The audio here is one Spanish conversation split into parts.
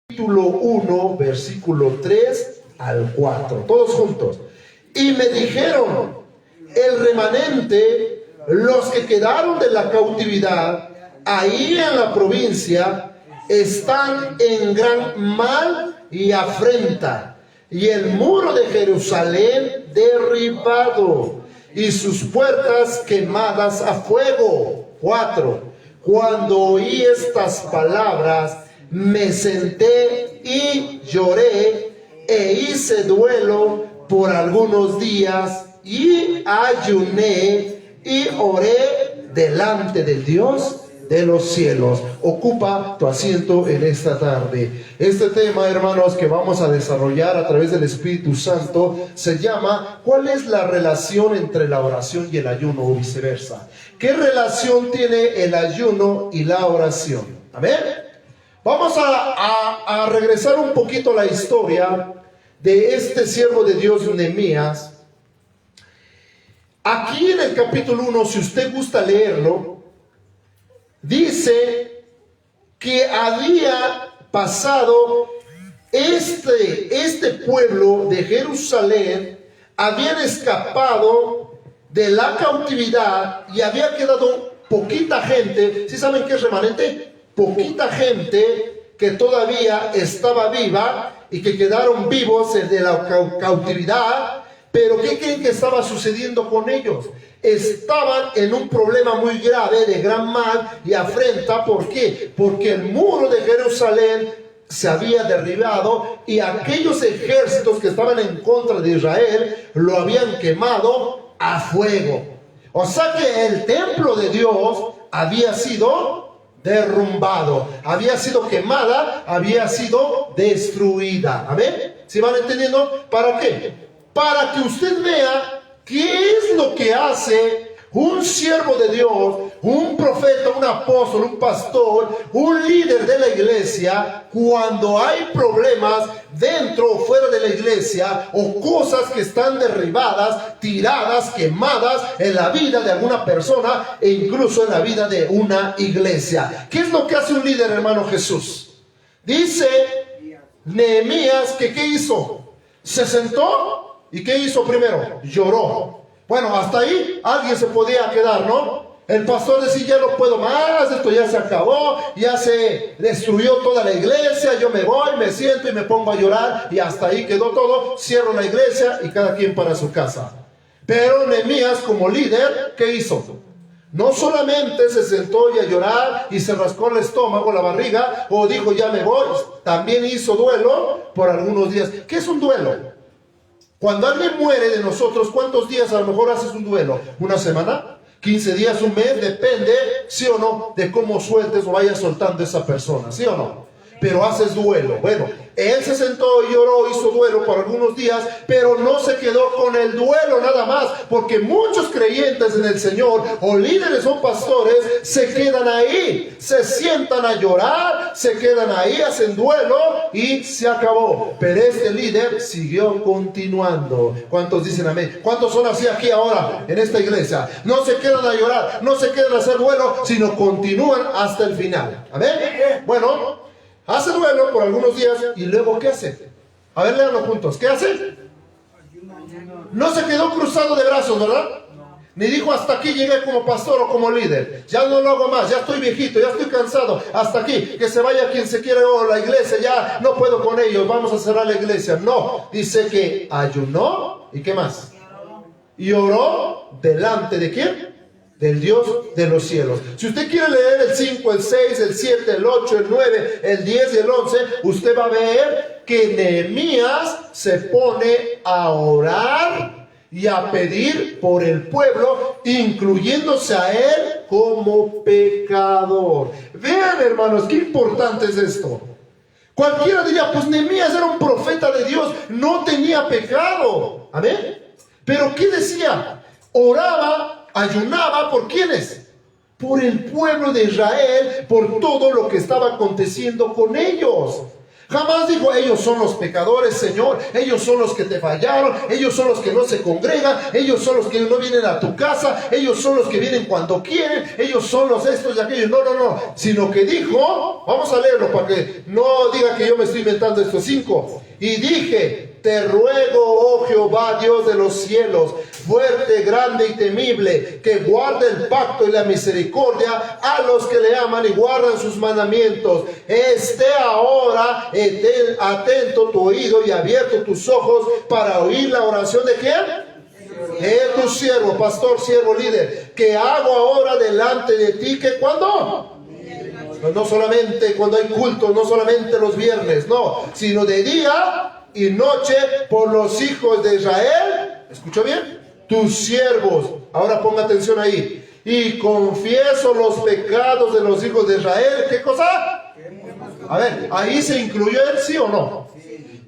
Capítulo 1, versículo 3 al 4. Todos juntos. Y me dijeron, el remanente, los que quedaron de la cautividad, ahí en la provincia, están en gran mal y afrenta, y el muro de Jerusalén derribado, y sus puertas quemadas a fuego. 4. Cuando oí estas palabras, me senté y lloré e hice duelo por algunos días y ayuné y oré delante del Dios de los cielos. Ocupa tu asiento en esta tarde. Este tema, hermanos, que vamos a desarrollar a través del Espíritu Santo se llama ¿cuál es la relación entre la oración y el ayuno o viceversa? ¿Qué relación tiene el ayuno y la oración? Amén. Vamos a regresar un poquito a la historia de este siervo de Dios, Nehemías. Aquí en el capítulo 1, si usted gusta leerlo, dice que había pasado este pueblo de Jerusalén, habían escapado de la cautividad y había quedado poquita gente. ¿Sí saben qué es remanente? Poquita gente que todavía estaba viva y que quedaron vivos de la cautividad. Pero ¿qué creen que estaba sucediendo con ellos? Estaban en un problema muy grave de gran mal y afrenta. ¿Por qué? Porque el muro de Jerusalén se había derribado y aquellos ejércitos que estaban en contra de Israel lo habían quemado a fuego. O sea que el templo de Dios había sido derrumbado, había sido quemada, había sido destruida. ¿Amén? ¿Sí van entendiendo? ¿Para qué? Para que usted vea qué es lo que hace un siervo de Dios, un profeta, un apóstol, un pastor, un líder de la iglesia, cuando hay problemas dentro o fuera de la iglesia, o cosas que están derribadas, tiradas, quemadas en la vida de alguna persona, e incluso en la vida de una iglesia. ¿Qué es lo que hace un líder, hermano Jesús? Dice Nehemías que ¿qué hizo? Se sentó, ¿y qué hizo primero? Lloró. Bueno, hasta ahí alguien se podía quedar, ¿no? El pastor decía, ya no puedo más, esto ya se acabó, ya se destruyó toda la iglesia, yo me voy, me siento y me pongo a llorar, y hasta ahí quedó todo, cierro la iglesia y cada quien para su casa. Pero Nehemías, como líder, ¿qué hizo? No solamente se sentó y a llorar y se rascó el estómago, la barriga, o dijo ya me voy, también hizo duelo por algunos días. ¿Qué es un duelo? Cuando alguien muere de nosotros, ¿cuántos días a lo mejor haces un duelo? ¿Una semana? ¿15 días? ¿Un mes? Depende, sí o no, de cómo sueltes o vayas soltando esa persona, ¿sí o no? Pero haces duelo. Bueno, él se sentó y lloró, hizo duelo por algunos días, pero no se quedó con el duelo nada más, porque muchos creyentes en el Señor, o líderes o pastores, se quedan ahí, se sientan a llorar, se quedan ahí, hacen duelo y se acabó. Pero este líder siguió continuando. ¿Cuántos dicen amén? ¿Cuántos son así aquí ahora en esta iglesia? No se quedan a llorar, no se quedan a hacer duelo, sino continúan hasta el final. ¿Amén? Bueno, hace duelo por algunos días y luego ¿qué hace? A ver, léanlo juntos. ¿Qué hace? No se quedó cruzado de brazos, ¿verdad? Ni dijo hasta aquí llegué como pastor o como líder. Ya no lo hago más, ya estoy viejito, ya estoy cansado. Hasta aquí, que se vaya quien se quiera a la iglesia, ya no puedo con ellos, vamos a cerrar la iglesia. No, dice que ayunó y ¿qué más? Y oró delante de ¿quién? Del Dios de los cielos. Si usted quiere leer el 5, el 6, el 7, el 8, el 9, el 10 y el 11, usted va a ver que Nehemías se pone a orar y a pedir por el pueblo, incluyéndose a él como pecador. Vean, hermanos, qué importante es esto. Cualquiera diría, pues Nehemías era un profeta de Dios, no tenía pecado. ¿Amén? Pero ¿qué decía? Oraba, ayunaba, ¿por quiénes? Por el pueblo de Israel, por todo lo que estaba aconteciendo con ellos. Jamás dijo, ellos son los pecadores, Señor, ellos son los que te fallaron, ellos son los que no se congregan, ellos son los que no vienen a tu casa, ellos son los que vienen cuando quieren, ellos son los estos y aquellos. No, no, no, sino que dijo, vamos a leerlo para que no diga que yo me estoy inventando estos 5. Y dije, te ruego, oh Jehová, Dios de los cielos, fuerte, grande y temible, que guarde el pacto y la misericordia a los que le aman y guardan sus mandamientos. Esté ahora atento tu oído y abierto tus ojos para oír la oración de ¿quién? Es tu siervo, pastor, siervo, líder, que hago ahora delante de ti, que cuando no solamente cuando hay cultos, no solamente los viernes, no, sino de día y noche por los hijos de Israel. ¿Escuchó bien? Tus siervos. Ahora ponga atención ahí. Y confieso los pecados de los hijos de Israel. ¿Qué cosa? A ver, ahí se incluyó él, ¿sí o no?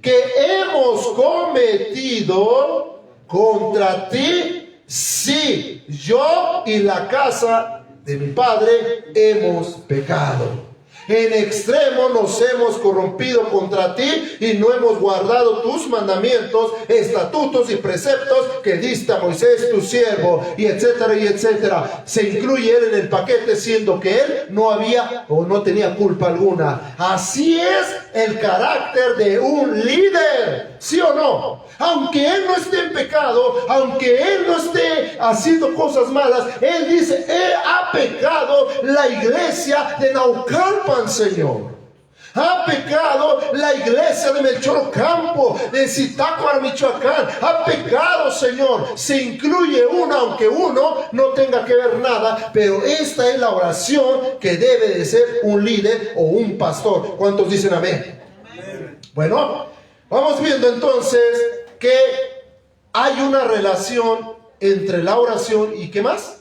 Que hemos cometido contra ti, sí, yo y la casa de mi padre hemos pecado. En extremo nos hemos corrompido contra ti y no hemos guardado tus mandamientos, estatutos y preceptos que diste a Moisés tu siervo, y etcétera y etcétera. Se incluye él en el paquete, siendo que él no había o no tenía culpa alguna. Así es el carácter de un líder, ¿sí o no? Aunque él no esté en pecado, aunque él no esté haciendo cosas malas, él dice, ha pecado la iglesia de Naucalpan, Señor. Ha pecado la iglesia de Melchorocampo, de Zitácuaro, Michoacán. Ha pecado, Señor. Se incluye uno, aunque uno no tenga que ver nada. Pero esta es la oración que debe de ser un líder o un pastor. ¿Cuántos dicen amén? Bueno, vamos viendo entonces que hay una relación entre la oración y ¿qué más?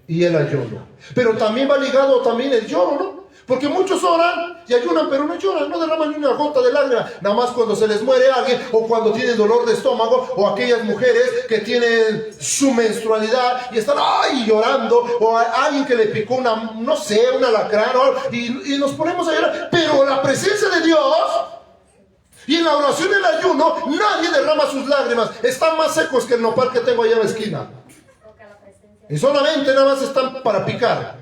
Y el ayuno. Pero también va ligado también el lloro, ¿no? Porque muchos oran y ayunan, pero no lloran, no derraman ni una gota de lágrima. Nada más cuando se les muere alguien, o cuando tienen dolor de estómago, o aquellas mujeres que tienen su menstrualidad y están ¡ay! Llorando, o alguien que le picó una, no sé, un alacrán, y nos ponemos a llorar. Pero la presencia de Dios y en la oración y el ayuno, nadie derrama sus lágrimas. Están más secos que el nopal que tengo allá en la esquina. Y solamente nada más están para picar.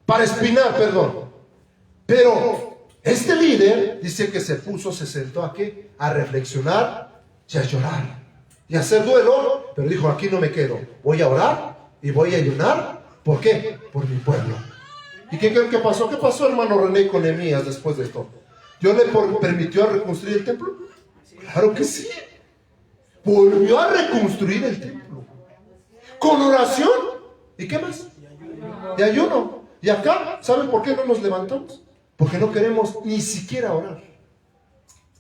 Para espinar, perdón. Pero este líder dice que se sentó aquí a reflexionar y a llorar y a hacer duelo, pero dijo, aquí no me quedo, voy a orar y voy a ayunar. ¿Por qué? Por mi pueblo. ¿Y qué creen que pasó? ¿Qué pasó, hermano René, con Nehemías después de esto? ¿Dios le permitió reconstruir el templo? Claro que sí. Volvió a reconstruir el templo con oración. ¿Y qué más? Y ayuno. Y acá, ¿saben por qué no nos levantamos? Porque no queremos ni siquiera orar,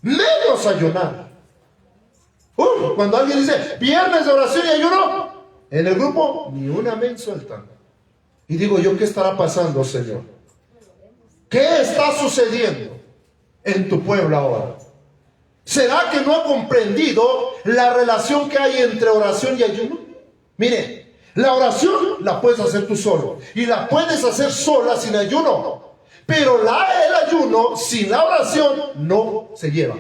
menos ayunar. Cuando alguien dice viernes de oración y ayuno, en el grupo ni un amén sueltan. Y digo yo, ¿qué estará pasando, Señor? ¿Qué está sucediendo en tu pueblo ahora? ¿Será que no ha comprendido la relación que hay entre oración y ayuno? Mire, la oración la puedes hacer tú solo y la puedes hacer sola sin ayuno, pero el ayuno sin la oración no se lleva.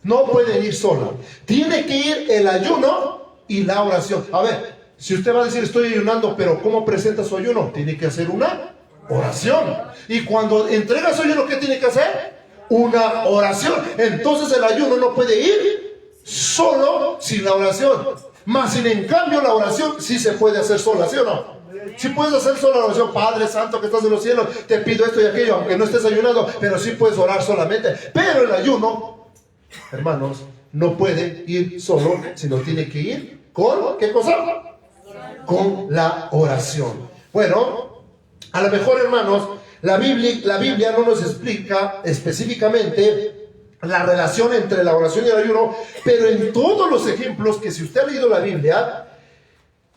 No pueden ir sola. Tiene que ir el ayuno y la oración. A ver, si usted va a decir estoy ayunando, pero ¿cómo presenta su ayuno? Tiene que hacer una oración. Y cuando entrega su ayuno, ¿qué tiene que hacer? Una oración. Entonces el ayuno no puede ir solo sin la oración. Más sin en cambio la oración sí se puede hacer sola, ¿sí o no? Sí puedes hacer sola la oración. Padre Santo que estás en los cielos, te pido esto y aquello, aunque no estés ayunando, pero sí puedes orar solamente. Pero el ayuno, hermanos, no puede ir solo, sino tiene que ir con, ¿qué cosa? Con la oración. Bueno, a lo mejor, hermanos, la Biblia no nos explica específicamente la relación entre la oración y el ayuno, pero en todos los ejemplos que, si usted ha leído la Biblia,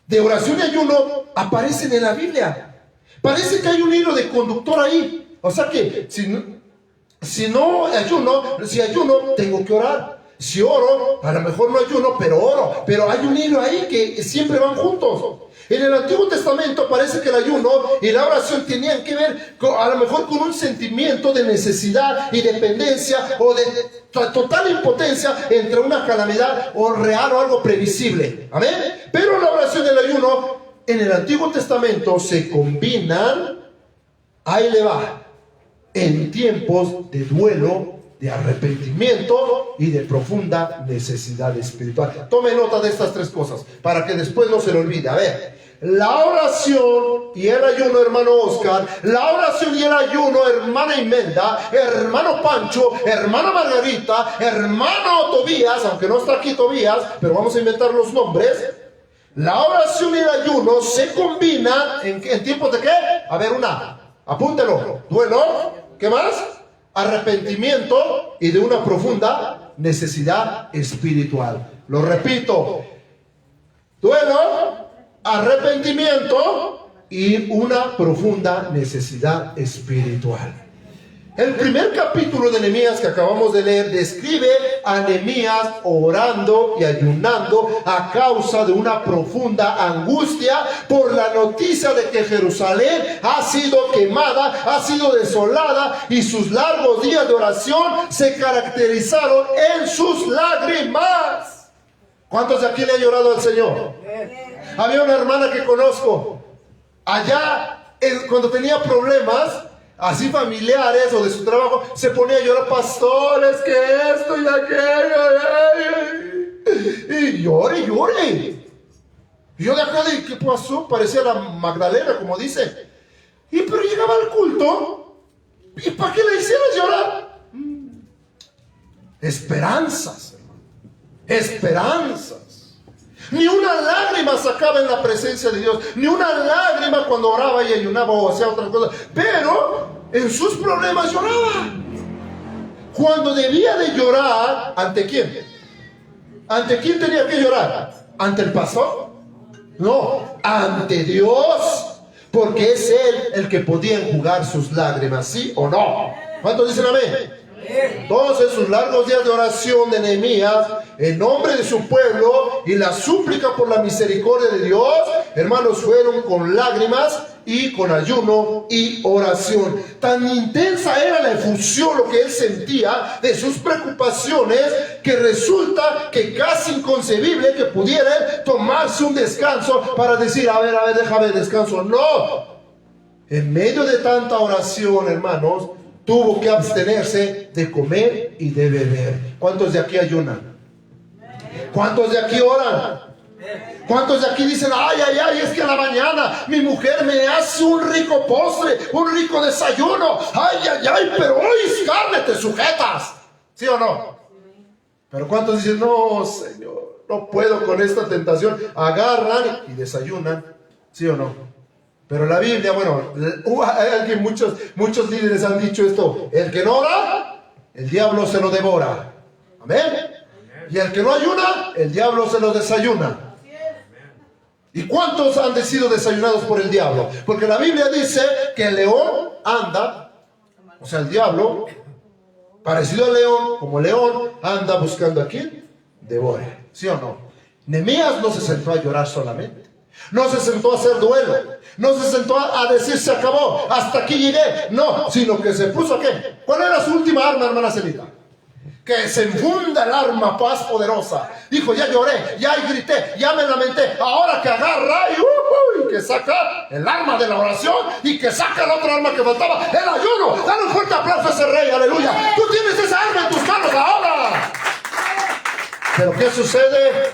de oración y ayuno aparecen en la Biblia. Parece que hay un hilo de conductor ahí. O sea que si ayuno, tengo que orar. Si oro, a lo mejor no ayuno, pero oro. Pero hay un hilo ahí que siempre van juntos. En el Antiguo Testamento parece que el ayuno y la oración tenían que ver a lo mejor con un sentimiento de necesidad y dependencia o de total impotencia entre una calamidad o real o algo previsible. Amén. Pero la oración y el ayuno en el Antiguo Testamento se combinan, ahí le va, en tiempos de duelo, de arrepentimiento y de profunda necesidad espiritual. Tome nota de estas tres cosas para que después no se le olvide. A ver, la oración y el ayuno, hermano Oscar, la oración y el ayuno, hermana Imelda, hermano Pancho, hermana Margarita, hermano Tobías, aunque no está aquí Tobías, pero vamos a inventar los nombres. La oración y el ayuno se combinan en tiempos de ¿qué? A ver, apúntelo, duelo, ¿qué más? Arrepentimiento y de una profunda necesidad espiritual. Lo repito, duelo, arrepentimiento y una profunda necesidad espiritual. El primer capítulo de Nehemías que acabamos de leer describe a Nehemías orando y ayunando a causa de una profunda angustia por la noticia de que Jerusalén ha sido quemada, ha sido desolada, y sus largos días de oración se caracterizaron en sus lágrimas. ¿Cuántos de aquí le han llorado al Señor? Había una hermana que conozco allá cuando tenía problemas así familiares o de su trabajo, se ponía a llorar, pastores, que esto y aquello, y llore. Y yo de acá, ¿qué pasó? Parecía la Magdalena, como dice. Pero llegaba al culto, ¿y para qué le hicieras llorar? Esperanzas, hermano. Esperanzas. Ni una lágrima sacaba en la presencia de Dios, ni una lágrima cuando oraba y ayunaba o hacía otras cosas, pero en sus problemas lloraba. Cuando debía de llorar, ¿ante quién? ¿Ante quién tenía que llorar? ¿Ante el pastor? No, ante Dios, porque es Él el que podía enjugar sus lágrimas, ¿sí o no? ¿Cuántos dicen amén? Entonces sus largos días de oración de Nehemías en nombre de su pueblo y la súplica por la misericordia de Dios, hermanos, fueron con lágrimas y con ayuno y oración. Tan intensa era la efusión, lo que él sentía de sus preocupaciones, que resulta que casi inconcebible que pudiera tomarse un descanso para decir, a ver, déjame descanso. No, en medio de tanta oración, hermanos, tuvo que abstenerse de comer y de beber. ¿Cuántos de aquí ayunan? ¿Cuántos de aquí oran? ¿Cuántos de aquí dicen, ay, es que a la mañana mi mujer me hace un rico postre, un rico desayuno, pero hoy es carne, te sujetas? ¿Sí o no? Pero ¿cuántos dicen, no, Señor, no puedo con esta tentación? Agarran y desayunan, ¿sí o no? Pero la Biblia, muchos líderes han dicho esto: el que no ora, el diablo se lo devora. Amén. Y el que no ayuna, el diablo se lo desayuna. ¿Y cuántos han sido desayunados por el diablo? Porque la Biblia dice que el león anda, o sea, el diablo, parecido al león, como león, anda buscando a quien devore. ¿Sí o no? Nehemías no se sentó a llorar solamente. No se sentó a hacer duelo. No se sentó a decir se acabó, hasta aquí llegué. No, sino que se puso ¿qué? ¿Cuál era su última arma, hermana Celita? Que se enfunda el arma paz poderosa. Dijo, ya lloré, ya grité, ya me lamenté. Ahora que agarra y que saca el arma de la oración y que saca el otro arma que faltaba, el ayuno. Dale un fuerte aplauso a ese rey, aleluya. Tú tienes esa arma en tus manos ahora. Pero ¿qué sucede?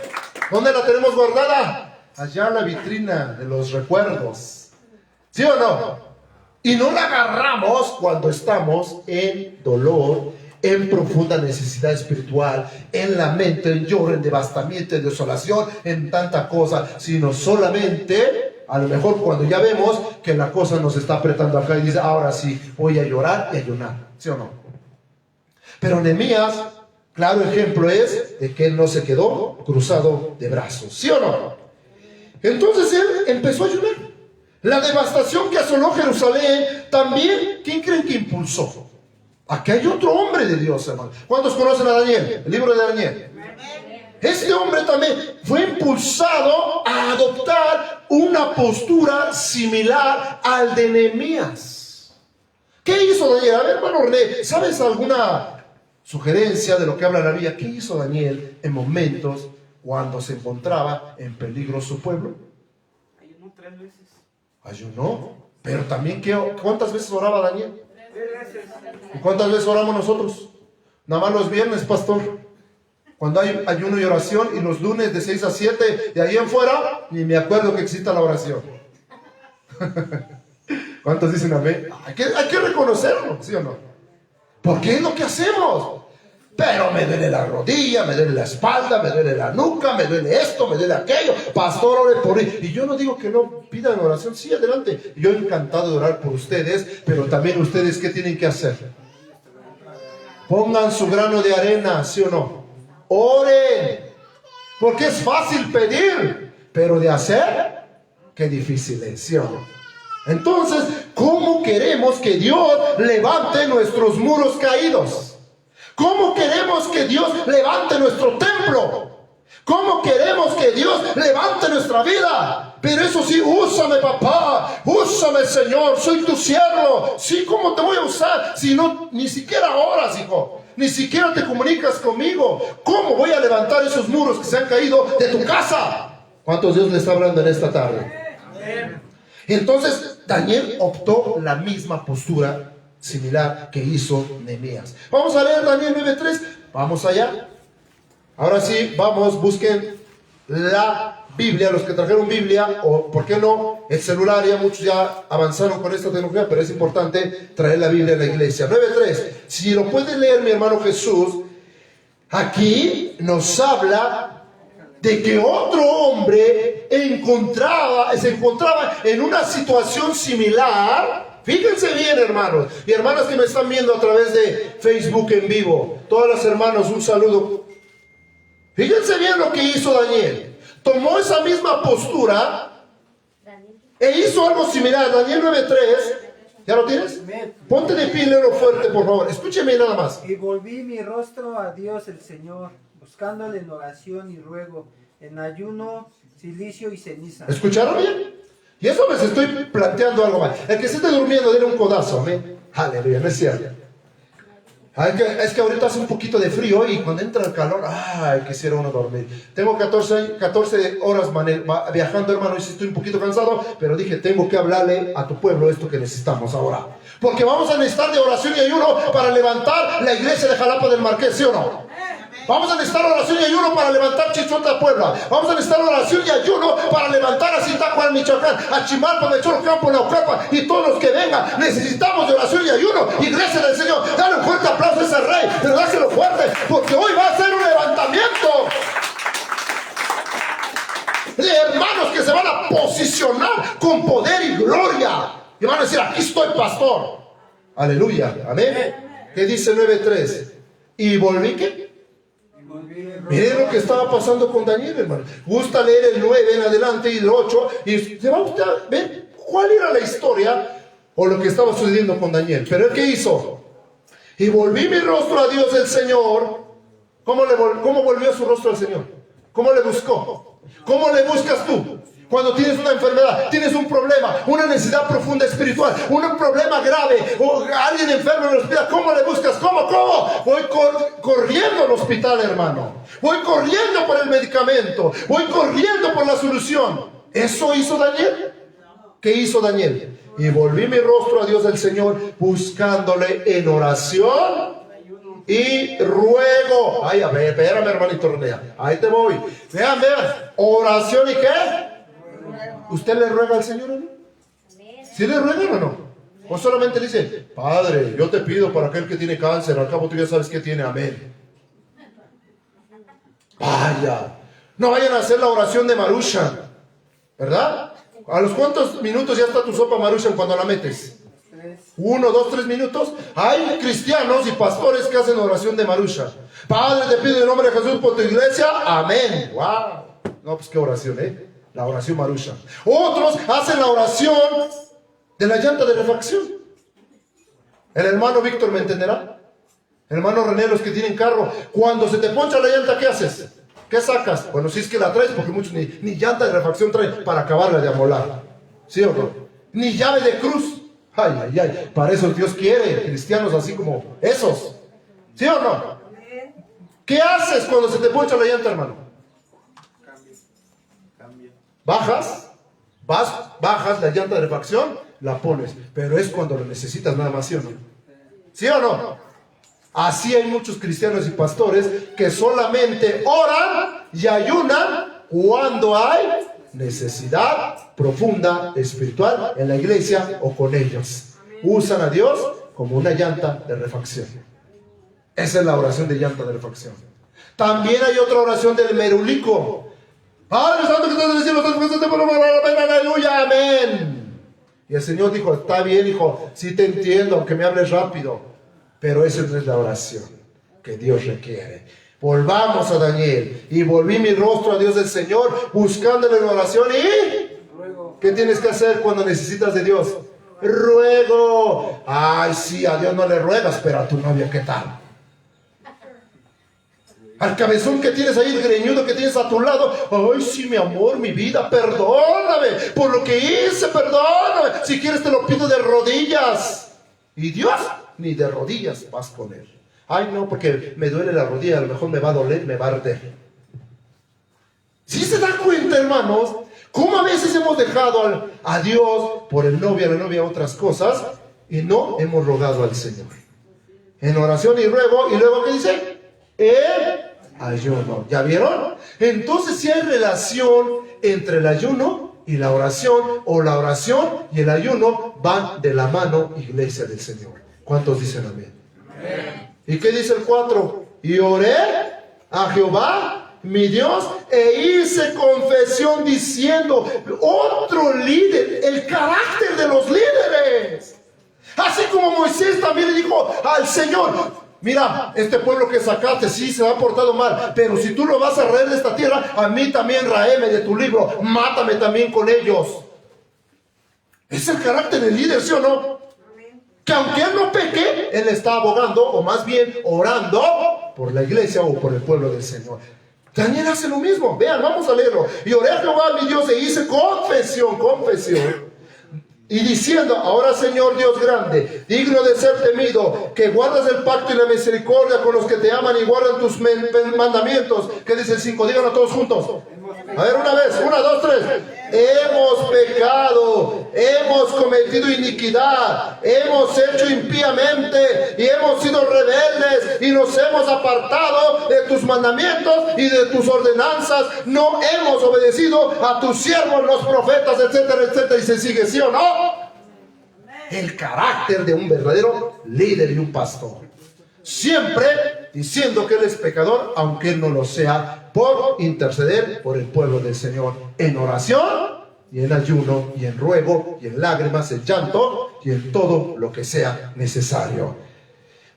¿Dónde la tenemos guardada? Allá en la vitrina de los recuerdos. ¿Sí o no? Y no la agarramos cuando estamos en dolor, en profunda necesidad espiritual, en lamento, en lloro, en devastamiento, en desolación, en tanta cosa, sino solamente, a lo mejor cuando ya vemos que la cosa nos está apretando acá y dice, ahora sí, voy a llorar y ayunar. ¿Sí o no? Pero Nehemías, claro ejemplo es de que él no se quedó cruzado de brazos. ¿Sí o no? Entonces él empezó a ayunar. La devastación que asoló Jerusalén también, ¿quién creen que impulsó? Aquí hay otro hombre de Dios, hermano. ¿Cuántos conocen a Daniel? El libro de Daniel. Este hombre también fue impulsado a adoptar una postura similar al de Nehemías. ¿Qué hizo Daniel? A ver, hermano René, ¿sabes alguna sugerencia de lo que habla la Biblia? ¿Qué hizo Daniel en momentos cuando se encontraba en peligro su pueblo? Ayunó 3 veces. Ayunó. Pero también, ¿cuántas veces oraba Daniel? 3 veces. ¿Y cuántas veces oramos nosotros? Nada más los viernes, pastor. Cuando hay ayuno y oración, y los lunes de 6 a 7, de ahí en fuera, ni me acuerdo que exista la oración. ¿Cuántos dicen amén? Hay que reconocerlo, ¿sí o no? Porque es lo que hacemos. Pero me duele la rodilla, me duele la espalda, me duele la nuca, me duele esto, me duele aquello. Pastor, ore por mí. Y yo no digo que no pidan oración, sí, adelante. Yo encantado de orar por ustedes, pero también ustedes, ¿qué tienen que hacer? Pongan su grano de arena, ¿sí o no? Oren. Porque es fácil pedir, pero de hacer, qué difícil es, ¿sí o no? Entonces, ¿cómo queremos que Dios levante nuestros muros caídos? ¿Cómo queremos que Dios levante nuestro templo? ¿Cómo queremos que Dios levante nuestra vida? Pero eso sí, úsame, papá, úsame, Señor, soy tu siervo. Sí, ¿cómo te voy a usar? Si no, ni siquiera oras, hijo. Ni siquiera te comunicas conmigo. ¿Cómo voy a levantar esos muros que se han caído de tu casa? ¿Cuántos Dios le está hablando en esta tarde? Amén. Entonces, Daniel optó la misma postura similar que hizo Nehemías. Vamos a leer Daniel 9:3. Vamos allá. Ahora sí, vamos, busquen la Biblia, los que trajeron Biblia, o por qué no, el celular. Ya muchos ya avanzaron con esta tecnología, pero es importante traer la Biblia a la iglesia. 9:3. Si lo puede leer mi hermano Jesús, aquí nos habla de que otro hombre se encontraba en una situación similar. Fíjense bien, hermanos y hermanas que me están viendo a través de Facebook en vivo. Todas las hermanas, un saludo. Fíjense bien lo que hizo Daniel. Tomó esa misma postura e hizo algo similar. Daniel 9:3. ¿Ya lo tienes? Ponte de pie y léelo fuerte, por favor. Escúcheme nada más. Y volví mi rostro a Dios el Señor, buscándole en oración y ruego, en ayuno, cilicio y ceniza. ¿Escucharon bien? Y eso les estoy planteando algo más. El que se esté durmiendo, denle un codazo, amén. Aleluya, no es cierto. Es que ahorita hace un poquito de frío y cuando entra el calor, quisiera uno dormir. Tengo 14 horas viajando, hermano, y sí estoy un poquito cansado, pero dije, tengo que hablarle a tu pueblo esto que necesitamos ahora. Porque vamos a necesitar de oración y ayuno para levantar la iglesia de Jalapa del Marqués, ¿sí o no? Vamos a necesitar oración y ayuno para levantar Chichota, Puebla. Vamos a necesitar oración y ayuno para levantar a Zitácuaro, Michoacán, a Chimalpa, Mechorocampo, Naucalpan y todos los que vengan. Necesitamos de oración y ayuno. Iglesia del Señor, dale un fuerte aplauso a ese rey, pero dáselo fuerte, porque hoy va a ser un levantamiento de hermanos que se van a posicionar con poder y gloria. Y van a decir, aquí estoy, pastor. Aleluya, amén. ¿Qué dice 9:3? Y volví, ¿qué? Miren lo que estaba pasando con Daniel, hermano. Gusta leer el 9 en adelante y el 8 y se va a ver cuál era la historia o lo que estaba sucediendo con Daniel. Pero ¿qué hizo? Y volví mi rostro a Dios el Señor. ¿Cómo volvió su rostro al Señor? ¿Cómo le buscó? ¿Cómo le buscas tú? Cuando tienes una enfermedad, tienes un problema, una necesidad profunda espiritual, un problema grave, o alguien enfermo en el hospital, ¿cómo le buscas? ¿Cómo? Voy corriendo al hospital, hermano. Voy corriendo por el medicamento. Voy corriendo por la solución. ¿Eso hizo Daniel? ¿Qué hizo Daniel? Y volví mi rostro a Dios el Señor, buscándole en oración y ruego. A ver, espérame, hermanito René. Ahí te voy. Vean. Oración y ¿qué? ¿Usted le ruega al Señor o no? ¿Sí le ruegan o no? O solamente le dice, Padre, yo te pido para aquel que tiene cáncer, al cabo tú ya sabes que tiene, amén. Vaya, no vayan a hacer la oración de Maruchan, ¿verdad? ¿A los cuántos minutos ya está tu sopa Maruchan cuando la metes? 1, 2, 3 minutos. Hay cristianos y pastores que hacen oración de Maruchan. Padre, te pido en el nombre de Jesús por tu iglesia, amén. Wow. No, pues qué oración, la oración Maruchan. Otros hacen la oración de la llanta de refacción. ¿El hermano Víctor me entenderá? El hermano René, los que tienen carro, cuando se te poncha la llanta, ¿qué haces? ¿Qué sacas? Bueno, si es que la traes, porque muchos ni llanta de refacción traen para acabarla de amolar. ¿Sí o no? Ni llave de cruz. Ay, ay, ay. Para eso Dios quiere cristianos así como esos. ¿Sí o no? ¿Qué haces cuando se te poncha la llanta, hermano? Cambio. Bajas la llanta de refacción, la pones. Pero es cuando lo necesitas nada más, ¿sí o no? ¿Sí o no? Así hay muchos cristianos y pastores que solamente oran y ayunan cuando hay necesidad profunda espiritual en la iglesia o con ellos. Usan a Dios como una llanta de refacción. Esa es la oración de llanta de refacción. También hay otra oración del merulico. Padre Santo que estás en el cielo, estás presente por aleluya, amén. Y el Señor dijo, está bien, hijo, sí te entiendo, aunque me hables rápido, pero esa no es la oración que Dios requiere. Volvamos a Daniel. Y volví mi rostro a Dios del Señor, buscándole en oración. ¿Y Ruego. qué tienes que hacer cuando necesitas de Dios? Ruego. Ay, sí, a Dios no le ruegas, pero a tu novia, ¿qué tal? Al cabezón que tienes ahí, el greñudo que tienes a tu lado. Ay, sí, mi amor, mi vida, perdóname por lo que hice, perdóname. Si quieres te lo pido de rodillas. Y Dios, ni de rodillas vas con él. Ay, no, porque me duele la rodilla, a lo mejor me va a doler, me va a arder. ¿Sí se da cuenta, hermanos? Cómo a veces hemos dejado a Dios por el novio, a la novia, otras cosas, y no hemos rogado al Señor. En oración y ruego, y luego ¿qué dice? Ayuno. ¿Ya vieron? Entonces si hay relación entre el ayuno y la oración, o la oración y el ayuno van de la mano, iglesia del Señor. ¿Cuántos dicen amén? Amén. ¿Y qué dice el 4? Y oré a Jehová mi Dios e hice confesión diciendo, otro líder, el carácter de los líderes. Así como Moisés también le dijo al Señor, mira, este pueblo que sacaste, sí, se ha portado mal, pero si tú lo vas a raer de esta tierra, a mí también raeme de tu libro, mátame también con ellos. Es el carácter del líder, ¿sí o no? Que aunque él no peque, él está abogando, o más bien orando, por la iglesia o por el pueblo del Señor. Daniel hace lo mismo. Vean, vamos a leerlo. Y oré a Jehová mi Dios e hice confesión. Y diciendo, ahora Señor Dios grande, digno de ser temido, que guardas el pacto y la misericordia con los que te aman y guardan tus mandamientos. ¿Qué dice el 5? Díganlo todos juntos. A ver, una vez, 1, 2, 3. Hemos pecado, hemos cometido iniquidad, hemos hecho impíamente y hemos sido rebeldes y nos hemos apartado de tus mandamientos y de tus ordenanzas. No hemos obedecido a tus siervos, los profetas, etcétera, etcétera. Y se sigue, ¿sí o no? El carácter de un verdadero líder y un pastor. Siempre diciendo que él es pecador, aunque él no lo sea, por interceder por el pueblo del Señor en oración y en ayuno y en ruego y en lágrimas, en llanto y en todo lo que sea necesario.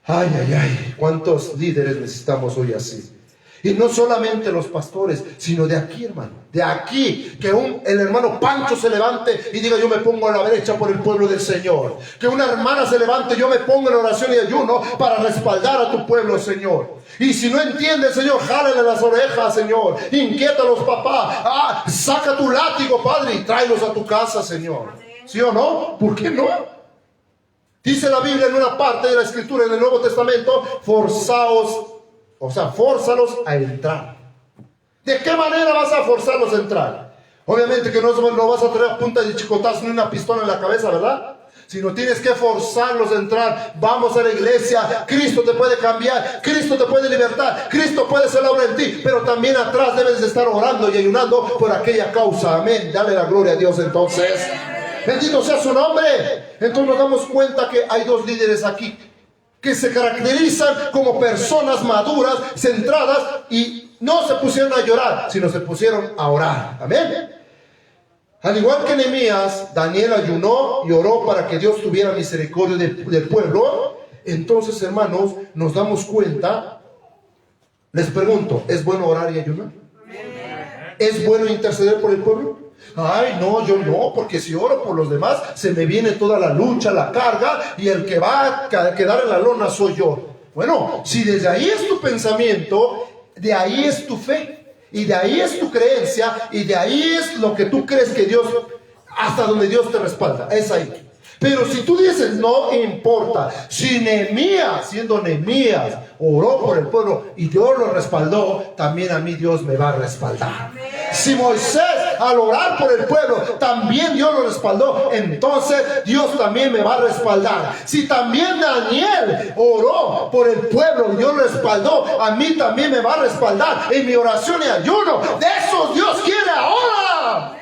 Ay, ay, ay, cuántos líderes necesitamos hoy así. Y no solamente los pastores, sino de aquí, hermano, de aquí, que el hermano Pancho se levante y diga, yo me pongo a la derecha por el pueblo del Señor. Que una hermana se levante, yo me pongo en oración y ayuno para respaldar a tu pueblo, Señor. Y si no entiende, Señor, jálale las orejas, Señor. Inquiétalos, papá. Saca tu látigo, Padre, y tráelos a tu casa, Señor. ¿Sí o no? ¿Por qué no? Dice la Biblia en una parte de la Escritura, en el Nuevo Testamento, fórzalos a entrar. ¿De qué manera vas a forzarlos a entrar? Obviamente que no vas a traer a punta de chicotazo ni una pistola en la cabeza, ¿verdad? Sino tienes que forzarlos a entrar. Vamos a la iglesia. Cristo te puede cambiar, Cristo te puede libertar, Cristo puede hacer la obra en ti, pero también atrás debes de estar orando y ayunando por aquella causa. Amén. Dale la gloria a Dios entonces. Bendito sea su nombre. Entonces nos damos cuenta que hay dos líderes aquí que se caracterizan como personas maduras, centradas, y no se pusieron a llorar, sino se pusieron a orar. Amén. Al igual que Nehemías, Daniel ayunó y oró para que Dios tuviera misericordia del pueblo. Entonces, hermanos, nos damos cuenta. Les pregunto, ¿es bueno orar y ayunar? ¿Es bueno interceder por el pueblo? Ay, no, yo no, porque si oro por los demás, se me viene toda la lucha, la carga, y el que va a quedar en la lona soy yo. Bueno, si desde ahí es tu pensamiento, de ahí es tu fe, y de ahí es tu creencia, y de ahí es lo que tú crees que Dios, hasta donde Dios te respalda, es ahí. Pero si tú dices, no importa, si Nehemías, siendo Nehemías, oró por el pueblo y Dios lo respaldó, también a mí Dios me va a respaldar. Si Moisés, al orar por el pueblo, también Dios lo respaldó, entonces Dios también me va a respaldar. Si también Daniel oró por el pueblo y Dios lo respaldó, a mí también me va a respaldar en mi oración y ayuno. De esos Dios quiere ahora.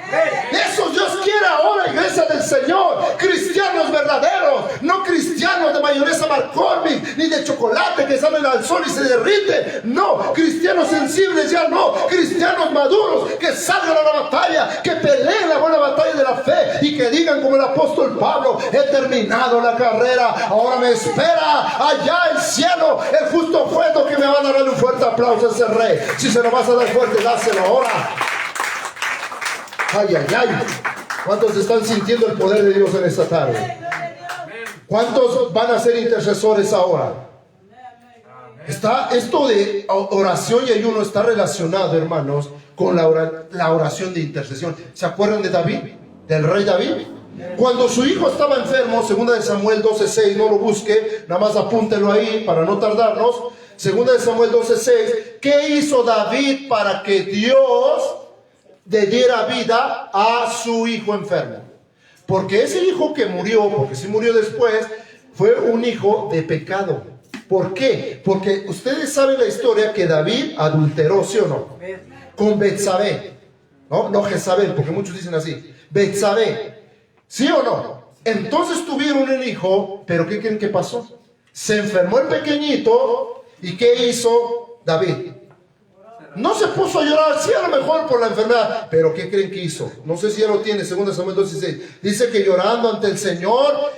De esos Dios quiere ahora, iglesia del Señor. Cristianos verdaderos, no cristianos de mayonesa McCormick ni de chocolate que salen al sol y se derrite. No, cristianos sensibles ya no. Cristianos maduros que salgan a la batalla, que peleen la buena batalla de la fe y que digan como el apóstol Pablo: he terminado la carrera, ahora me espera allá el cielo el justo puesto que me van a dar un fuerte aplauso a ese rey. Si se lo vas a dar fuerte, dáselo ahora. Ay, ay, ay. ¿Cuántos están sintiendo el poder de Dios en esta tarde? ¿Cuántos van a ser intercesores ahora? Esto de oración y ayuno está relacionado, hermanos, con la oración de intercesión. ¿Se acuerdan de David? Del rey David. Cuando su hijo estaba enfermo, 2 Samuel 12:6, no lo busque, nada más apúntelo ahí para no tardarnos. 2 Samuel 12:6, ¿qué hizo David para que Dios le diera vida a su hijo enfermo? Porque ese hijo que murió, porque sí murió después, fue un hijo de pecado. ¿Por qué? Porque ustedes saben la historia que David adulteró, ¿sí o no? Con Betsabé. No Jezabel, porque muchos dicen así. Betsabé. ¿Sí o no? Entonces tuvieron un hijo, pero ¿qué creen que pasó? Se enfermó el pequeñito, ¿y qué hizo David? No se puso a llorar, sí, a lo mejor por la enfermedad, pero ¿qué creen que hizo? No sé si ya lo tiene, 2 Samuel 12:6. Dice que llorando ante el Señor,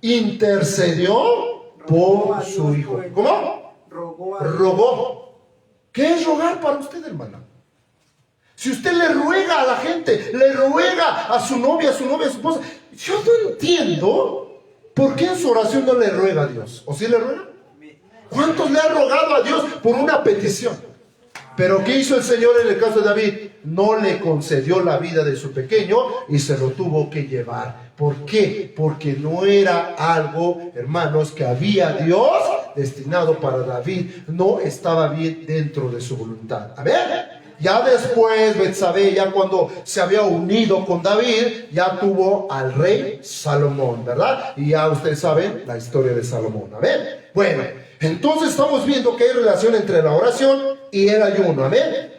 intercedió por su hijo. ¿Cómo? Rogó. ¿Qué es rogar para usted, hermana? Si usted le ruega a la gente, le ruega a su novia, a su esposa, yo no entiendo por qué en su oración no le ruega a Dios. ¿O sí le ruega? ¿Cuántos le han rogado a Dios por una petición? Pero ¿qué hizo el Señor en el caso de David? No le concedió la vida de su pequeño y se lo tuvo que llevar. ¿Por qué? Porque no era algo, hermanos, que había Dios destinado para David. No estaba bien dentro de su voluntad. Amén. Ya después, Betsabé, ya cuando se había unido con David, ya tuvo al rey Salomón, ¿verdad? Y ya ustedes saben la historia de Salomón. Amén. Bueno, entonces estamos viendo que hay relación entre la oración y el ayuno. Amén.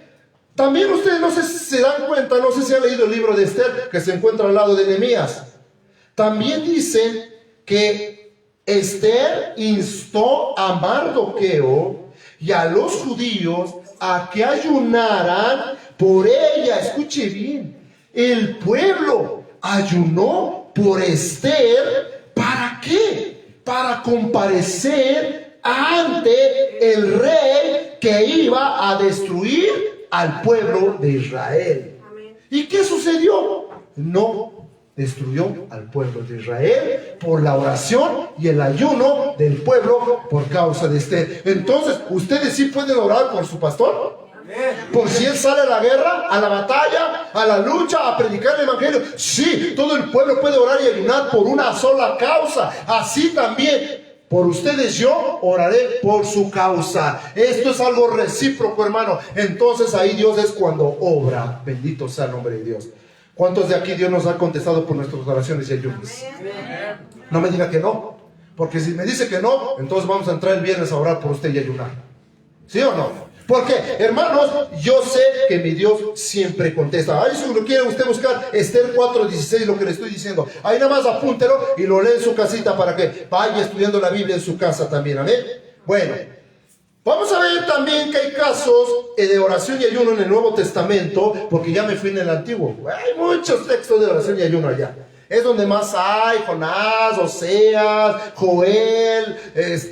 También ustedes, no sé si se dan cuenta, no sé si han leído el libro de Esther, que se encuentra al lado de Nehemías. También dicen que Esther instó a Mardoqueo y a los judíos a que ayunaran por ella. Escuche bien, el pueblo ayunó por Esther. ¿Para qué? Para comparecer ante el rey que iba a destruir al pueblo de Israel. ¿Y qué sucedió? No destruyó al pueblo de Israel por la oración y el ayuno del pueblo por causa de Esther. Entonces, ¿ustedes sí pueden orar por su pastor? Por si él sale a la guerra, a la batalla, a la lucha, a predicar el evangelio. Sí, todo el pueblo puede orar y ayunar por una sola causa. Así también, por ustedes yo oraré por su causa. Esto es algo recíproco, hermano. Entonces ahí Dios es cuando obra. Bendito sea el nombre de Dios. ¿Cuántos de aquí Dios nos ha contestado por nuestras oraciones y ayunos? No me diga que no, porque si me dice que no, entonces vamos a entrar el viernes a orar por usted y ayunar. ¿Sí o no? Porque, hermanos, yo sé que mi Dios siempre contesta. Ahí si lo quiere usted buscar, Esther 4:16, lo que le estoy diciendo. Ahí nada más apúntelo y lo lee en su casita para que vaya estudiando la Biblia en su casa también. Amén. Bueno, vamos a ver también que hay casos de oración y ayuno en el Nuevo Testamento, porque ya me fui en el Antiguo. Hay muchos textos de oración y ayuno allá. Es donde más hay: Jonás, Oseas, Joel,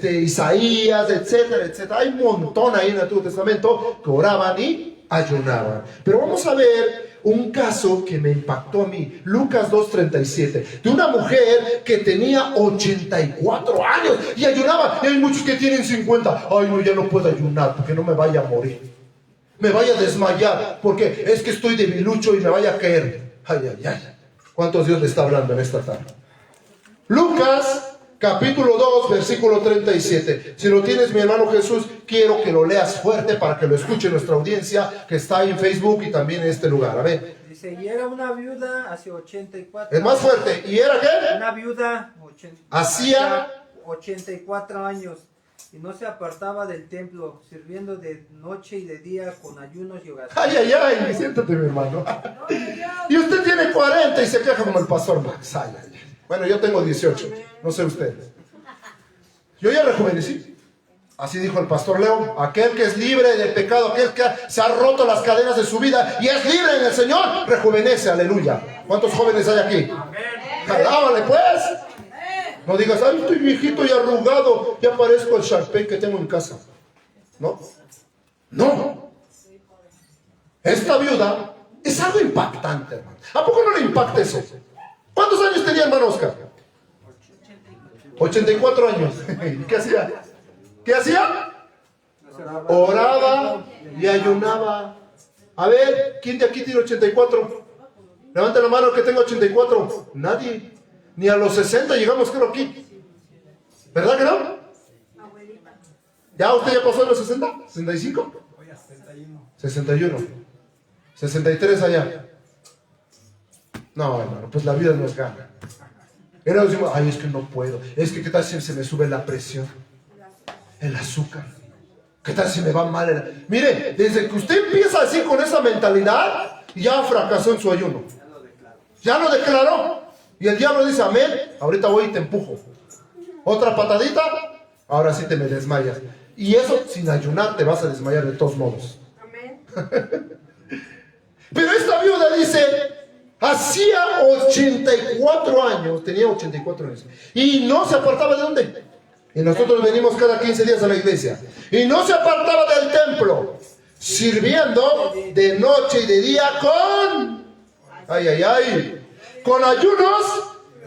Isaías, etcétera, etcétera. Hay un montón ahí en el Antiguo Testamento que oraban y ayunaban. Pero vamos a ver un caso que me impactó a mí, Lucas 2:37, de una mujer que tenía 84 años y ayunaba. Y hay muchos que tienen 50. Ay, no, ya no puedo ayunar porque no me vaya a morir, me vaya a desmayar, porque es que estoy debilucho y me vaya a caer. Ay, ay, ay. ¿Cuántos Dios le está hablando en esta tarde? Lucas capítulo 2, versículo 37. Si lo tienes, mi hermano Jesús, quiero que lo leas fuerte para que lo escuche nuestra audiencia que está ahí en Facebook y también en este lugar. A ver. Dice, y era una viuda hace 84 Es más fuerte. ¿Y era qué? Una viuda Hacía 84 años y no se apartaba del templo, sirviendo de noche y de día con ayunos y oraciones. Ay, ay, ay, siéntate, mi hermano. Y usted tiene 40 y se queja como el pastor Max. Ay, ay, ay. Bueno, yo tengo 18, no sé ustedes. Yo ya rejuvenecí. Así dijo el pastor Leo, aquel que es libre de pecado, aquel que se ha roto las cadenas de su vida y es libre en el Señor, rejuvenece, aleluya. ¿Cuántos jóvenes hay aquí? Alábale pues. No digas, ay, estoy viejito y arrugado, ya parezco el Sharpay que tengo en casa. No, no. Esta viuda es algo impactante, hermano. ¿A poco no le impacta eso? ¿Cuántos años tenía, hermano Oscar? 84 años. ¿Qué hacía? ¿Qué hacía? Oraba y ayunaba. A ver, ¿quién de aquí tiene 84? Levanta la mano que tenga 84. Nadie. Ni a los 60 llegamos, creo, aquí. ¿Verdad que no? ¿Ya usted ya pasó de los 60? ¿65? 61. 63 allá. No, hermano, pues la vida no es gana. Era decimos, ay, es que no puedo. Es que qué tal si se me sube la presión, el azúcar. ¿Qué tal si me va mal? Mire, desde que usted empieza así con esa mentalidad, ya fracasó en su ayuno. Ya lo declaró. Y el diablo dice, amén, ahorita voy y te empujo. Otra patadita, ahora sí te me desmayas. Y eso, sin ayunar, te vas a desmayar de todos modos. Amén. Pero esta viuda dice, hacía 84 años, tenía 84 años, y no se apartaba de dónde. Y nosotros venimos cada 15 días a la iglesia. Y no se apartaba del templo, sirviendo de noche y de día con... Ay, ay, ay. Con ayunos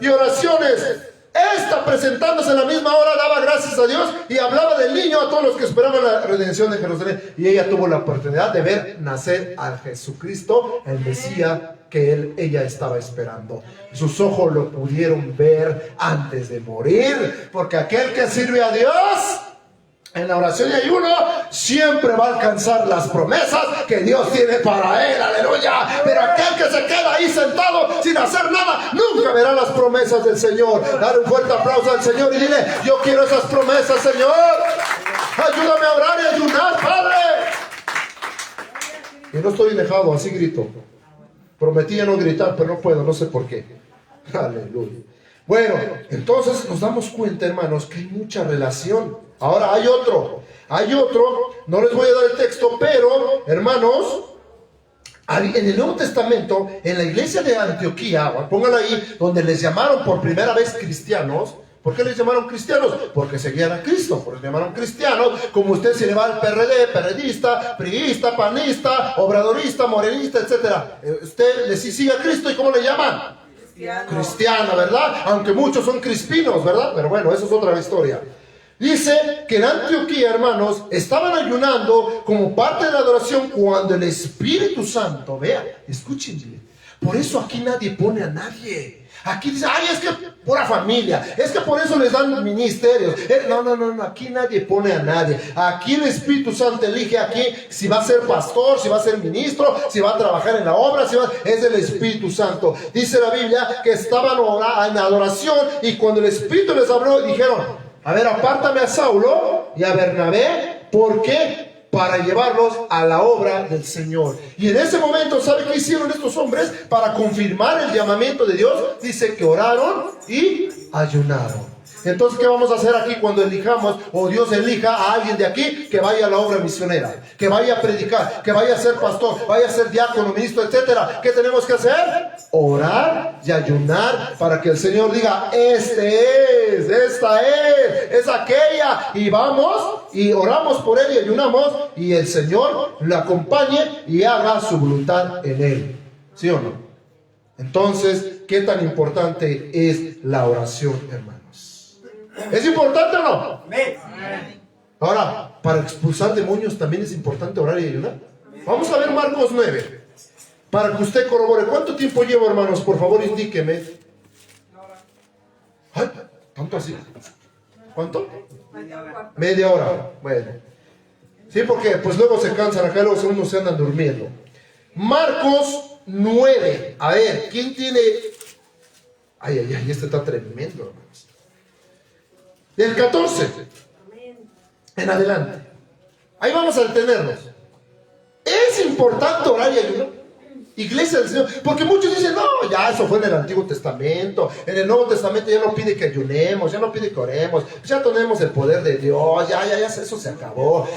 y oraciones. Esta, presentándose en la misma hora, daba gracias a Dios y hablaba del niño a todos los que esperaban la redención de Jerusalén. Y ella tuvo la oportunidad de ver nacer al Jesucristo, el Mesías que ella estaba esperando. Sus ojos lo pudieron ver antes de morir, porque aquel que sirve a Dios en la oración y ayuno siempre va a alcanzar las promesas que Dios tiene para él, aleluya. Pero aquel que se queda ahí sentado sin hacer nada, nunca verá las promesas del Señor. Dale un fuerte aplauso al Señor y dile, yo quiero esas promesas, Señor. Ayúdame a orar y ayunar, Padre. Y no estoy enojado, así grito. Prometí no gritar, pero no puedo, no sé por qué. Aleluya. Bueno, entonces nos damos cuenta, hermanos, que hay mucha relación. Ahora hay otro, no les voy a dar el texto, pero, hermanos, en el Nuevo Testamento, en la iglesia de Antioquía, pónganla ahí, donde les llamaron por primera vez cristianos. ¿Por qué les llamaron cristianos? Porque seguían a Cristo, por eso llamaron cristianos. Como usted se le va al PRD, perredista, priista, panista, obradorista, morenista, etc. Usted le sigue a Cristo y ¿cómo le llaman? Cristiano, ¿verdad? Aunque muchos son crispinos, ¿verdad? Pero bueno, eso es otra historia. Dice que en Antioquía, hermanos, estaban ayunando como parte de la adoración cuando el Espíritu Santo, vea, escúchenle, por eso aquí nadie pone a nadie. Aquí dice, ay, es que pura familia, es que por eso les dan ministerios. No, aquí nadie pone a nadie. Aquí el Espíritu Santo elige aquí si va a ser pastor, si va a ser ministro, si va a trabajar en la obra, es el Espíritu Santo. Dice la Biblia que estaban en adoración y cuando el Espíritu les habló, dijeron, a ver, apártame a Saulo y a Bernabé, ¿por qué? Para llevarlos a la obra del Señor. Y en ese momento, ¿sabe qué hicieron estos hombres? Para confirmar el llamamiento de Dios, dice que oraron y ayunaron. Entonces, ¿qué vamos a hacer aquí cuando elijamos, o Dios elija a alguien de aquí que vaya a la obra misionera, que vaya a predicar, que vaya a ser pastor, vaya a ser diácono, ministro, etcétera? ¿Qué tenemos que hacer? Orar y ayunar para que el Señor diga, este es, esta es aquella, y vamos y oramos por él y ayunamos y el Señor le acompañe y haga su voluntad en él. ¿Sí o no? Entonces, ¿qué tan importante es la oración, hermanos? ¿Es importante o no? Ahora, para expulsar demonios también es importante orar y ayunar. Vamos a ver Marcos 9, para que usted corrobore. ¿Cuánto tiempo llevo, hermanos? Por favor, indíqueme. Ay, ¿tanto así? ¿Cuánto? Media hora. Bueno. Sí, porque pues luego se cansan acá, luego unos se andan durmiendo. Marcos 9. A ver, ¿quién tiene? Ay, ay, ay, este está tremendo, hermanos. Del 14 en adelante. Ahí vamos a detenernos. Es importante orar y ayunar, Iglesia del Señor, porque muchos dicen, no, ya eso fue en el Antiguo Testamento, en el Nuevo Testamento ya no pide que ayunemos, ya no pide que oremos, ya tenemos el poder de Dios, ya eso se acabó.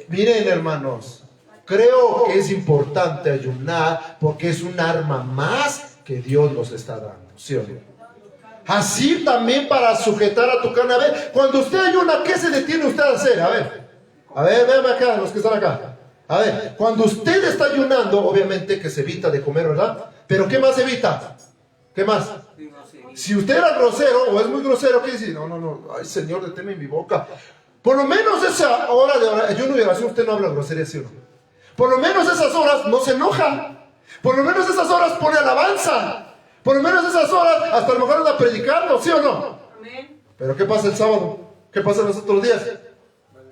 Miren, hermanos, creo que es importante ayunar porque es un arma más que Dios nos está dando, ¿sí o no? Así también para sujetar a tu carne. A ver, cuando usted ayuna, ¿qué se detiene usted a hacer? A ver, véanme acá, los que están acá. A ver, cuando usted está ayunando, obviamente que se evita de comer, ¿verdad? Pero ¿qué más evita? ¿Qué más? Si usted era grosero o es muy grosero, ¿qué dice? No, ay Señor, deteme mi boca. Por lo menos esa hora de ayuno y oración usted no habla grosería, ¿sí o no? Por lo menos esas horas no se enoja. Por lo menos esas horas pone alabanza. Por lo menos esas horas hasta a lo mejor anda predicando, ¿sí o no? Amén. Pero ¿qué pasa el sábado? ¿Qué pasa los otros días?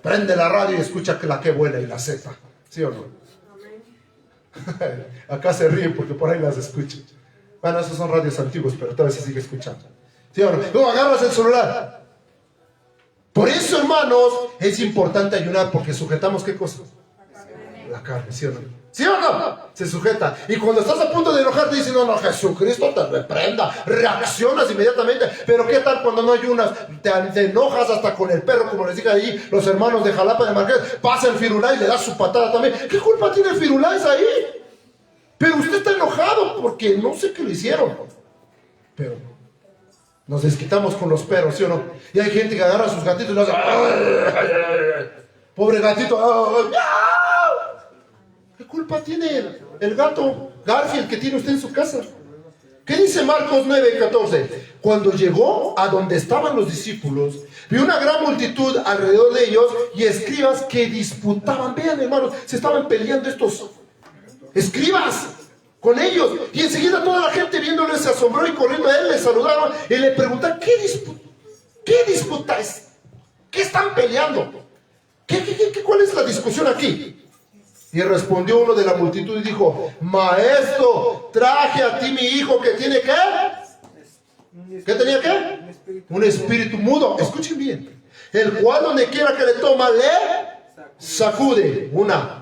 Prende la radio y escucha que la que buena y la Z, ¿sí o no? Amén. Acá se ríen porque por ahí las escuchan. Bueno, esos son radios antiguos, pero todavía se sigue escuchando, ¿sí o no? Luego agarras el celular. Por eso, hermanos, es importante ayunar porque sujetamos ¿qué cosa? La carne, ¿sí o no? ¿Sí o no? Se sujeta. Y cuando estás a punto de enojarte, dices, no, Jesucristo te reprenda. Reaccionas inmediatamente. Pero ¿qué tal cuando no ayunas? Te enojas hasta con el perro, como les dije ahí, los hermanos de Jalapa de Marqués. Pasa el Firulais y le da su patada también. ¿Qué culpa tiene el Firulais ahí? Pero usted está enojado porque no sé qué le hicieron. Pero nos desquitamos con los perros, ¿sí o no? Y hay gente que agarra a sus gatitos y los hace... Pobre gatito. ¿Qué culpa tiene el gato Garfield que tiene usted en su casa? ¿Qué dice Marcos 9:14? Cuando llegó a donde estaban los discípulos, vio una gran multitud alrededor de ellos y escribas que disputaban. Vean, hermanos, se estaban peleando estos escribas con ellos. Y enseguida toda la gente viéndole se asombró y corriendo a él le saludaron y le preguntaron, ¿qué disputáis? ¿Qué están peleando? ¿Cuál es la discusión aquí? Y respondió uno de la multitud y dijo, Maestro, traje a ti mi hijo que tiene ¿qué? ¿Qué tenía qué? Un espíritu mudo. Escuchen bien. El cual donde quiera que le toma, le sacude.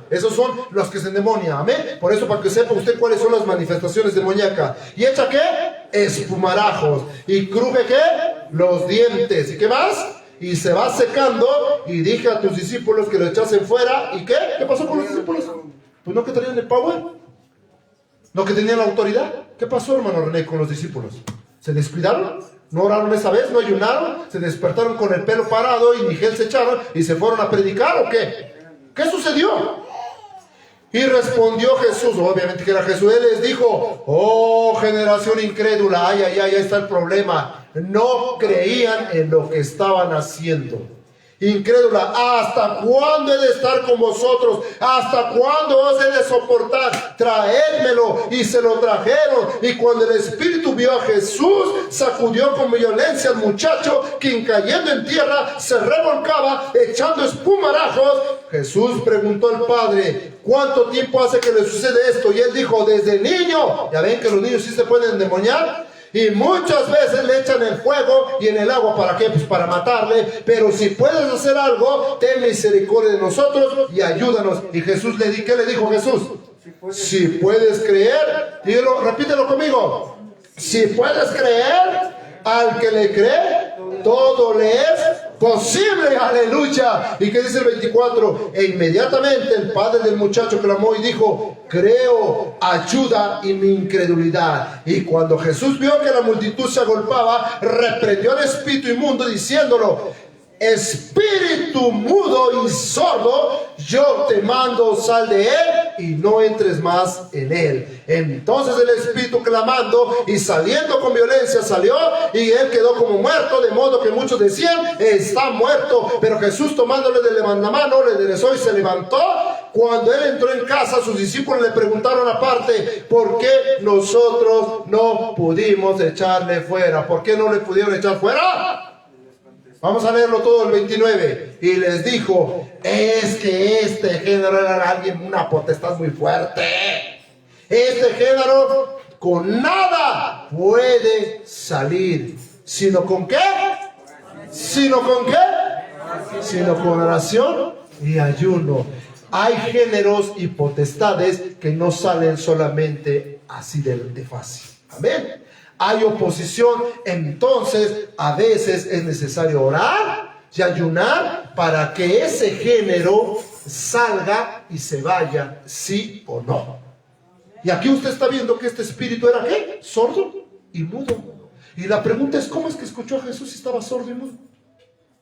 Esos son los que se endemonian. Amén. Por eso, para que sepa usted cuáles son las manifestaciones demoníacas. ¿Y echa qué? Espumarajos. ¿Y cruje qué? Los dientes. ¿Y qué más? Y se va secando. Y dije a tus discípulos que lo echasen fuera. ¿Y qué? ¿Qué pasó con los discípulos? Pues no que tenían el power, no que tenían la autoridad. ¿Qué pasó, hermano René, con los discípulos? ¿Se descuidaron? ¿No oraron esa vez? ¿No ayunaron? ¿Se despertaron con el pelo parado y ni gel se echaron y se fueron a predicar o qué? ¿Qué sucedió? Y respondió Jesús, obviamente que era Jesús, él les dijo, oh generación incrédula, ahí está el problema. No creían en lo que estaban haciendo. Incrédula, ¿hasta cuándo he de estar con vosotros? ¿Hasta cuándo os he de soportar? Traédmelo. Y se lo trajeron. Y cuando el espíritu vio a Jesús, sacudió con violencia al muchacho, quien cayendo en tierra se revolcaba, echando espumarajos. Jesús preguntó al padre, ¿cuánto tiempo hace que le sucede esto? Y él dijo, desde niño. Ya ven que los niños sí se pueden endemoniar. Y muchas veces le echan el fuego y en el agua, ¿para qué? Pues para matarle. Pero si puedes hacer algo, ten misericordia de nosotros y ayúdanos. Y Jesús ¿qué le dijo Jesús? Si puedes creer, dígalo, repítelo conmigo. Si puedes creer, al que le cree, todo le es posible. Aleluya. ¿Y qué dice el 24? E inmediatamente el padre del muchacho clamó y dijo, creo, ayuda y mi incredulidad. Y cuando Jesús vio que la multitud se agolpaba, reprendió al espíritu inmundo diciéndolo, espíritu mudo y sordo, yo te mando, sal de él y no entres más en él. Entonces el espíritu clamando y saliendo con violencia salió, y él quedó como muerto, de modo que muchos decían, está muerto. Pero Jesús, tomándole de la mano, le enderezó y se levantó. Cuando él entró en casa, sus discípulos le preguntaron aparte, ¿por qué nosotros no pudimos echarle fuera? ¿Por qué no le pudieron echar fuera? Vamos a leerlo todo el 29. Y les dijo, es que este género era alguien, una potestad muy fuerte. Este género con nada puede salir. ¿Sino con qué? ¿Sino con qué? Sino con oración y ayuno. Hay géneros y potestades que no salen solamente así de fácil. Amén. Hay oposición, entonces a veces es necesario orar y ayunar para que ese género salga y se vaya, sí o no. Y aquí usted está viendo que este espíritu era ¿qué? Sordo y mudo. Y la pregunta es, ¿cómo es que escuchó a Jesús si estaba sordo y mudo?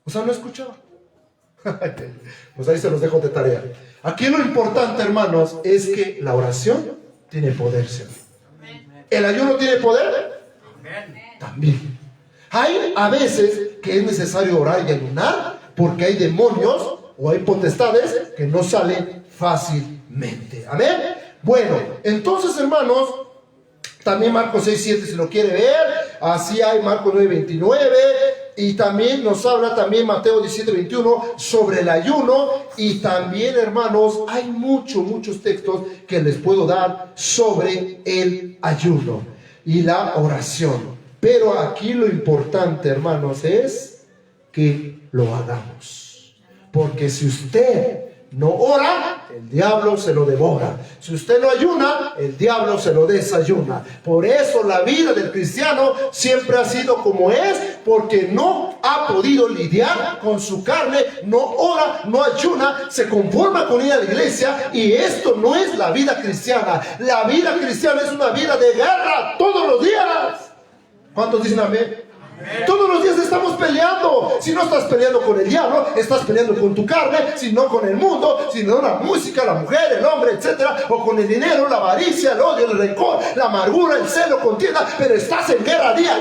O sea, no escuchaba. Pues ahí se los dejo de tarea. Aquí lo importante, hermanos, es que la oración tiene poder, ¿sí? ¿El ayuno tiene poder? También. Hay a veces que es necesario orar y ayunar porque hay demonios o hay potestades que no salen fácilmente. Amén. Bueno, entonces, hermanos, también Marcos 6:7 si lo quiere ver. Así hay Marcos 9:29. Y también nos habla también Mateo 17:21 sobre el ayuno. Y también, hermanos, hay muchos textos que les puedo dar sobre el ayuno y la oración. Pero aquí lo importante, hermanos, es que lo hagamos. Porque si usted no ora, el diablo se lo devora. Si usted no ayuna, el diablo se lo desayuna. Por eso la vida del cristiano siempre ha sido como es, porque no ha podido lidiar con su carne, no ora, no ayuna, se conforma con ir a la iglesia, y esto no es la vida cristiana. La vida cristiana es una vida de guerra todos los días. ¿Cuántos dicen amén? Todos los días estamos peleando. Si no estás peleando con el diablo, estás peleando con tu carne, si no con el mundo, si no la música, la mujer, el hombre, etcétera, o con el dinero, la avaricia, el odio, el rencor, la amargura, el celo, contienda. Pero estás en guerra día.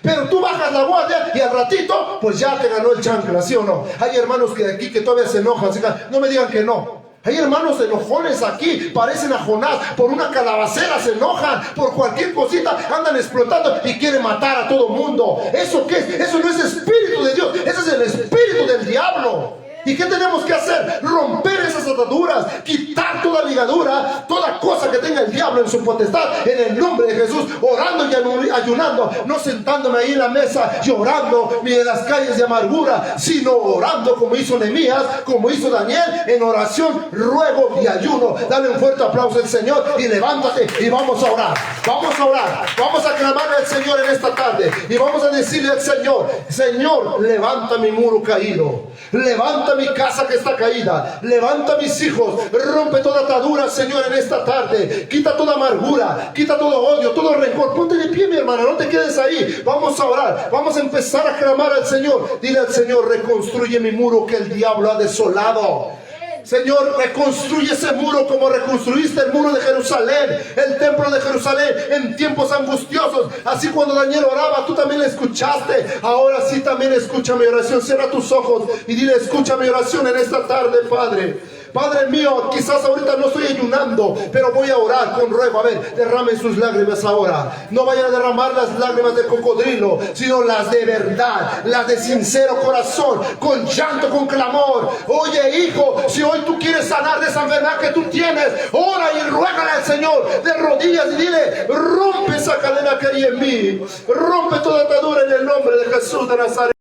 Pero tú bajas la guardia y al ratito, pues ya te ganó el chancla, ¿sí o no? Hay hermanos que aquí que todavía se enojan, no me digan que no. Hay hermanos enojones aquí, parecen a Jonás, por una calabacera se enojan, por cualquier cosita andan explotando y quieren matar a todo mundo. ¿Eso qué es? Eso no es espíritu de Dios, ese es el espíritu del diablo. ¿Y qué tenemos que hacer? Romper esas ataduras, quitar toda ligadura, toda cosa que tenga el diablo en su potestad, en el nombre de Jesús, orando y ayunando, no sentándome ahí en la mesa llorando ni en las calles de amargura, sino orando como hizo Nehemías, como hizo Daniel, en oración, ruego y ayuno. Dale un fuerte aplauso al Señor y levántate y vamos a orar. Vamos a orar, vamos a clamarle al Señor en esta tarde y vamos a decirle al Señor: Señor, levanta mi muro caído, levanta mi casa que está caída, levanta mis hijos, rompe toda atadura, Señor, en esta tarde, quita toda amargura, quita todo odio, todo rencor. Ponte de pie, mi hermana, no te quedes ahí. Vamos a orar, vamos a empezar a clamar al Señor. Dile al Señor: reconstruye mi muro que el diablo ha desolado. Señor, reconstruye ese muro como reconstruiste el muro de Jerusalén, el templo de Jerusalén en tiempos angustiosos. Así cuando Daniel oraba, tú también le escuchaste. Ahora sí también escucha mi oración. Cierra tus ojos y dile: escucha mi oración en esta tarde, Padre. Padre mío, quizás ahorita no estoy ayunando, pero voy a orar con ruego. A ver, derramen sus lágrimas ahora. No vayan a derramar las lágrimas de cocodrilo, sino las de verdad, las de sincero corazón, con llanto, con clamor. Oye, hijo, si hoy tú quieres sanar de esa enfermedad que tú tienes, ora y ruégale al Señor de rodillas y dile: rompe esa cadena que hay en mí, rompe toda atadura en el nombre de Jesús de Nazaret.